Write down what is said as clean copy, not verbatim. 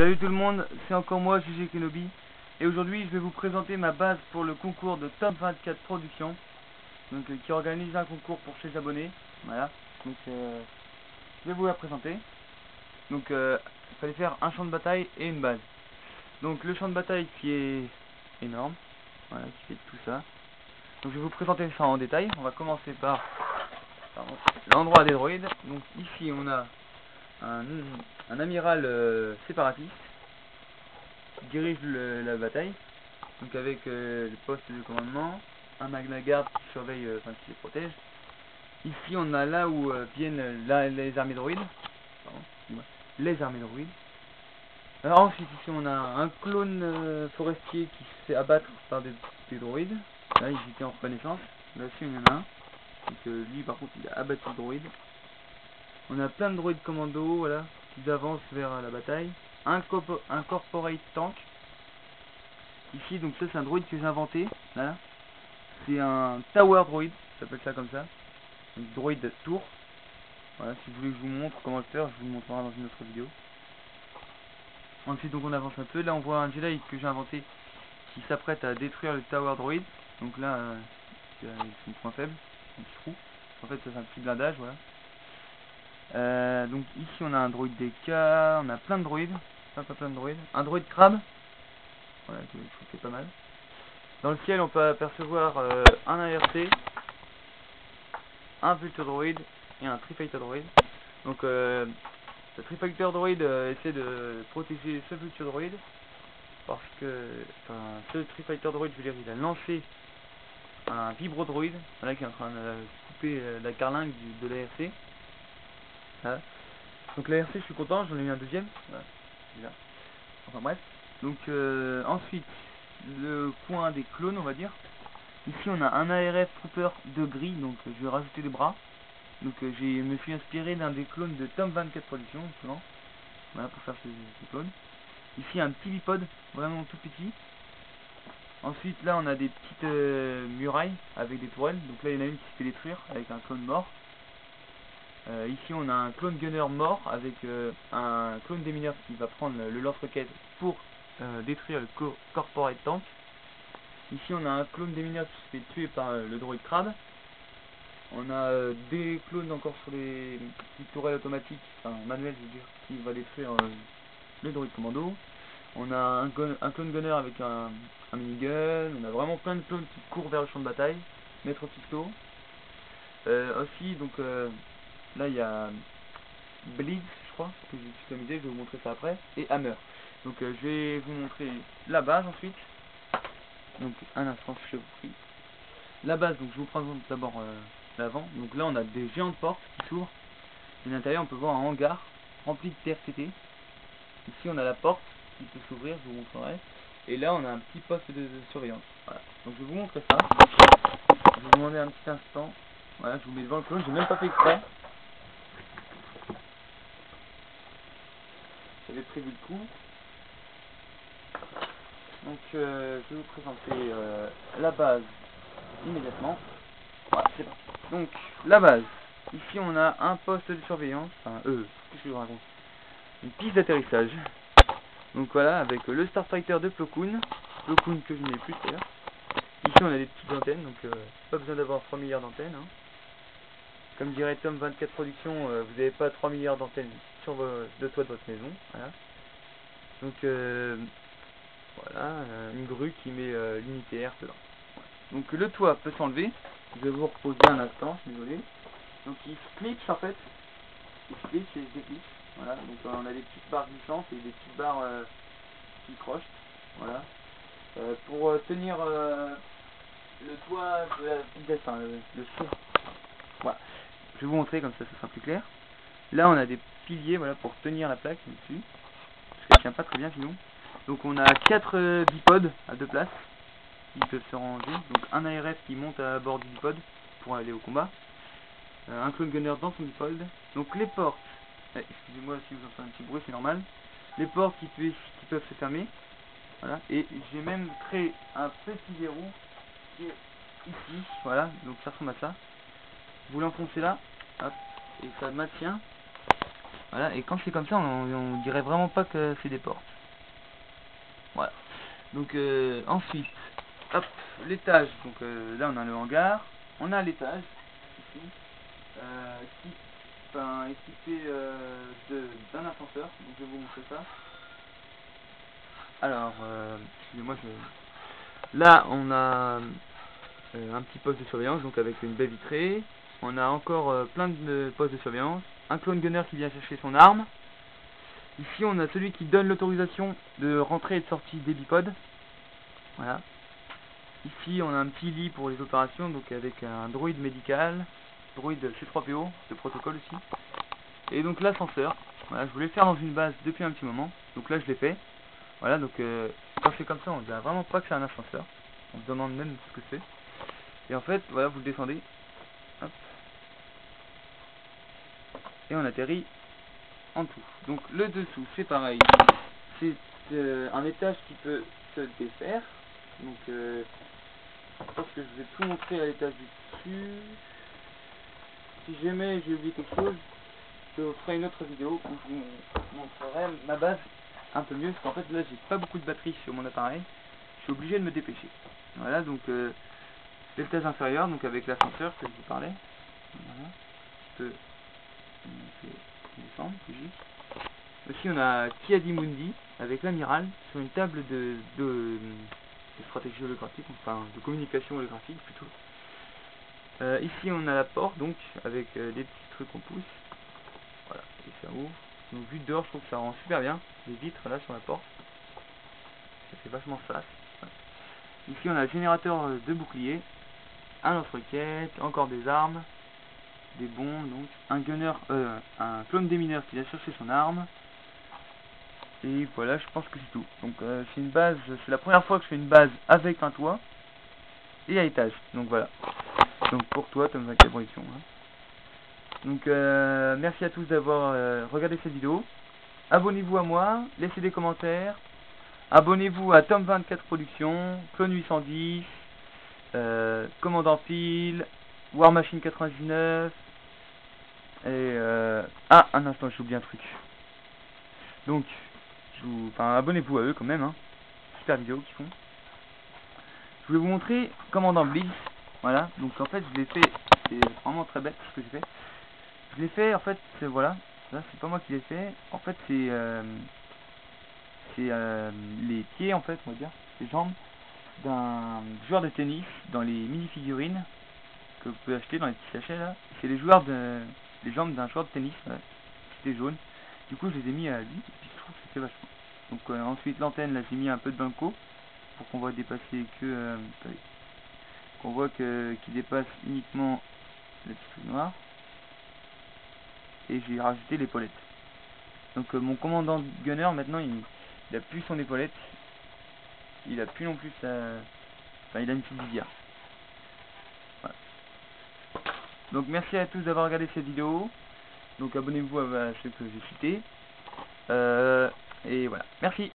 Salut tout le monde, c'est encore moi, GG Kenobi, et aujourd'hui je vais vous présenter ma base pour le concours de Top 24 Productions, donc qui organise un concours pour ses abonnés. Voilà, donc je vais vous la présenter. Donc il fallait faire un champ de bataille et une base. Donc le champ de bataille qui est énorme, voilà, qui fait tout ça. Donc je vais vous présenter ça en détail. On va commencer par l'endroit des droïdes. Donc ici on a un amiral séparatiste qui dirige la bataille, donc avec le poste de commandement, un Magna Guard qui surveille, enfin qui les protège. Ici on a là où viennent les armées droïdes, les armées droïdes. Alors ensuite ici on a un clone forestier qui se fait abattre par des droïdes. Là ils étaient en reconnaissance. Là aussi il y en a un. Donc lui par contre il a abattu le droïde. On a plein de droïdes commando, voilà, qui avancent vers la bataille. Un corporate tank. Ici, donc ça c'est un droïde que j'ai inventé. Voilà. C'est un tower droïde, ça s'appelle ça comme ça. Un droïde tour. Voilà, si vous voulez que je vous montre comment le faire, je vous le montrerai dans une autre vidéo. Ensuite, donc on avance un peu. Là, on voit un Jedi que j'ai inventé qui s'apprête à détruire le tower droïde. Donc là, c'est son point faible, un petit trou. En fait, c'est un petit blindage, voilà. Donc ici on a un droïde DK, on a plein de droïdes, plein de droïdes, un droïde crabe, voilà, je trouve que c'est pas mal. Dans le ciel on peut apercevoir un ART, un Vulture droïde et un Trifighter droïde. Donc le Trifighter droïde essaie de protéger ce Vulture droïde, parce que, enfin, ce Trifighter droïde, je veux dire, il a lancé un Vibro droïde, voilà, qui est en train de couper la carlingue de l'ART. Voilà. Donc la RC je suis content, j'en ai eu un deuxième, voilà, déjà. Enfin bref. Donc ensuite, le coin des clones on va dire. Ici on a un ARF Trooper de gris, donc je vais rajouter des bras. Donc je me suis inspiré d'un des clones de Top 24 Productions, justement. Voilà, pour faire ces clones. Ici un petit bipode, vraiment tout petit. Ensuite là on a des petites murailles avec des tourelles. Donc là il y en a une qui se fait détruire avec un clone mort. Ici on a un clone gunner mort avec un clone démineur qui va prendre le lance-roquette pour détruire le corporate tank. Ici on a un clone démineur qui se fait tuer par le droïde crabe. On a des clones encore sur les petites tourelles automatiques, enfin manuelles je veux dire, qui va détruire le droïde commando. On a un clone gunner avec un minigun. On a vraiment plein de clones qui courent vers le champ de bataille. Maître Pisto. Aussi donc là il y a Blitz, je crois, que j'ai customisé, je vais vous montrer ça après, et Hammer. Donc je vais vous montrer la base ensuite. Donc un instant, je vous prie. La base, donc je vous présente d'abord l'avant. Donc là on a des géantes portes qui s'ouvrent. Et à l'intérieur on peut voir un hangar rempli de TRTT. Ici on a la porte qui peut s'ouvrir, je vous montrerai. Et là on a un petit poste de surveillance. Voilà. Donc je vais vous montrer ça. Je vais vous demander un petit instant. Voilà, je vous mets devant le clone, j'ai même pas fait exprès. J'avais prévu le coup. Donc je vais vous présenter la base immédiatement. Voilà, c'est parti. Donc la base. Ici on a un poste de surveillance. Enfin qu'est-ce que je raconte? Une piste d'atterrissage. Donc voilà, avec le Starfighter de Plo Koon. Plo Koon que je n'ai plus d'ailleurs. Ici on a des petites antennes, donc pas besoin d'avoir 3 milliards d'antennes. Hein. Comme dirait Tom 24 Productions, vous n'avez pas 3 milliards d'antennes sur le toit de votre maison. Voilà. Donc voilà, une grue qui met l'unité R dedans. Donc le toit peut s'enlever. Je vais vous reposer un instant, je suis désolé. Donc il se clipse en fait. Il se clipse et il se déclipse. Voilà, donc on a des petites barres glissantes et des petites barres qui crochent. Voilà. Pour tenir le toit de la vitesse, enfin le saut. Voilà. Je vais vous montrer comme ça sera plus clair. Là on a des piliers, voilà, pour tenir la plaque dessus. Parce qu'elle tient pas très bien sinon. Donc on a 4 bipodes à 2 places. Ils peuvent se ranger. Donc un ARF qui monte à bord du bipode pour aller au combat. Un clone gunner dans son bipode. Donc les portes, excusez-moi si vous entendez un petit bruit, c'est normal. Les portes qui peuvent se fermer. Voilà. Et j'ai même créé un petit verrou qui est ici. Voilà, donc ça ressemble à ça. Vous l'enfoncez là, hop, et ça maintient Voilà, et quand c'est comme ça, on dirait vraiment pas que c'est des portes. Voilà. Donc ensuite, hop, l'étage. Donc là on a le hangar, on a l'étage ici, qui équipé d'un ascenseur. Donc je vais vous montrer ça. Alors, excusez-moi, là on a un petit poste de surveillance, donc avec une baie vitrée. On a encore plein de postes de surveillance. Un clone gunner qui vient chercher son arme. Ici on a celui qui donne l'autorisation de rentrée et de sortie des bipodes. Voilà. Ici on a un petit lit pour les opérations, donc avec un droïde médical, droïde C3PO, de protocole aussi. Et donc l'ascenseur, voilà, je voulais le faire dans une base depuis un petit moment, donc là je l'ai fait. Voilà, donc quand c'est comme ça on ne dirait vraiment pas que c'est un ascenseur, on se demande même ce que c'est. Et en fait, voilà, vous le descendez, hop, et on atterrit en dessous. Donc le dessous c'est pareil, c'est un étage qui peut se défaire, donc je pense que je vais tout montrer à l'étage du dessus. Si jamais j'ai oublié quelque chose, je ferai une autre vidéo où je vous montrerai ma base un peu mieux, parce qu'en fait là j'ai pas beaucoup de batterie sur mon appareil, je suis obligé de me dépêcher. Voilà, donc l'étage inférieur, donc avec l'ascenseur que je vous parlais. Voilà, je peux descendre, c'est juste. Aussi on a Kiadi Mundi avec l'amiral sur une table de stratégie holographique, enfin de communication holographique plutôt. Ici on a la porte donc avec des petits trucs qu'on pousse. Voilà, et ça ouvre. Donc vu de dehors je trouve que ça rend super bien. Les vitres là sur la porte. Ça fait vachement classe. Voilà. Ici on a le générateur de bouclier, un lance-roquette, encore des armes, des bombes, donc un gunner, un clone démineur qui a cherché son arme. Et voilà, je pense que c'est tout. Donc c'est une base, c'est la première fois que je fais une base avec un toit et à étage. Donc voilà. Donc pour toi, Tom 24 Production. Hein. Donc merci à tous d'avoir regardé cette vidéo. Abonnez-vous à moi, laissez des commentaires. Abonnez-vous à Tom 24 Production, Clone 810, Commandant Pile, War Machine 99. Et ah, un instant, j'ai oublié un truc. Donc, abonnez-vous à eux quand même, hein. Super vidéo qu'ils font. Je voulais vous montrer Commandant Blitz. Voilà, donc en fait je l'ai fait, c'est vraiment très bête ce que j'ai fait. Je l'ai fait en fait, voilà, là c'est pas moi qui l'ai fait. En fait c'est les pieds en fait, on va dire, les jambes d'un joueur de tennis dans les mini-figurines que vous pouvez acheter dans les petits sachets là. C'est les jambes d'un joueur de tennis, ouais. C'était jaune. Du coup je les ai mis à lui et puis je trouve que c'était vachement. Donc ensuite l'antenne là j'ai mis un peu de banco pour qu'on voit dépasser que qu'on voit qu'il dépasse uniquement le petit truc noir. Et j'ai rajouté l'épaulette. Donc mon commandant gunner maintenant il a plus son épaulette. Il a plus non plus sa... Enfin il a une petite visière. Voilà. Donc merci à tous d'avoir regardé cette vidéo. Donc abonnez-vous à ceux que j'ai cités. Et voilà. Merci.